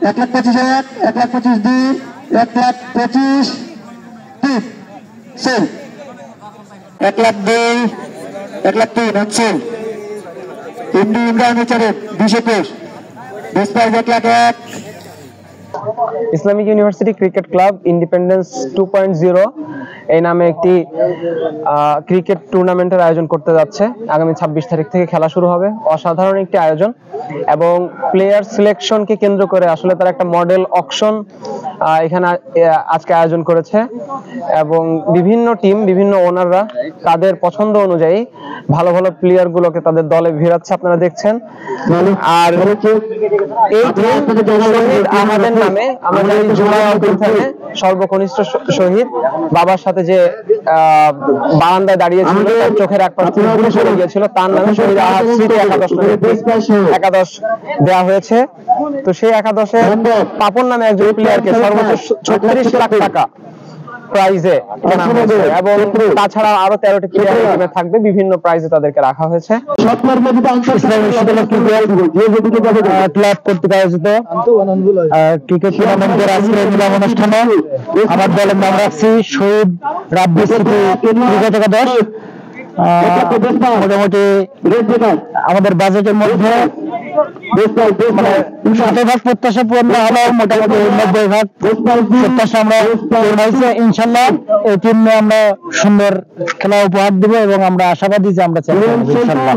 1,25,000, 1,25,2, 1,25,3, sell 1,02, 1,03 হচ্ছে ইন্ডি ইমরান বিচারে 20-21, best prize 1,01। Islamic university cricket club independence 2.0 এই নামে একটি ক্রিকেট টুর্নামেন্টের আয়োজন করতে যাচ্ছে। আগামী 26 তারিখ থেকে খেলা শুরু হবে। অসাধারণ একটি আয়োজন এবং প্লেয়ার সিলেকশনকে কেন্দ্র করে আসলে তারা একটা মডেল অকশন এখানে আজকে আয়োজন করেছে এবং বিভিন্ন টিম, বিভিন্ন ওনাররা তাদের পছন্দ অনুযায়ী ভালো ভালো প্লেয়ার গুলোকে তাদের দলে ভিড়াচ্ছে, আপনারা দেখছেন। আর এই শহীদ আহমেদের নামে আমরা জানি জুলাই অভ্যুত্থানে সর্বকনিষ্ঠ শহীদ বাবার সাথে যে বারান্দায় দাঁড়িয়েছিল, তার চোখের এক পাশ পুরো সরে গিয়েছিল, তার নামে শহীদ আহমেদ স্মৃতি একাদশ দেওয়া হয়েছে। তো সেই একাদশে পাপন নামে একজন প্লেয়ারকে সর্বোচ্চ 36 লাখ টাকা প্রাইজে কেনা হয়েছে এবং তাছাড়া আরো 13টি প্লেয়ার টিমে থাকবে, বিভিন্ন প্রাইজে তাদেরকে রাখা হয়েছে। ক্লাব কর্তৃক আয়োজিত ক্রিকেট টুর্নামেন্টের আজকের নিলাম অনুষ্ঠানে আমার দলের নাম রাখছি শহীদ রাব্বি স্মৃতি ক্রিকেট একাদশ। মোটামুটি আমাদের বাজেটের মধ্যে 60% প্রত্যাশা পূর্ণ হলো, মোটামুটি 90% প্রত্যাশা আমরা পূর্ণ হয়েছে। ইনশাল্লাহ এই টিমে আমরা সুন্দর খেলা উপহার দিব এবং আমরা আশাবাদী যে আমরা চাই ইনশাল্লাহ।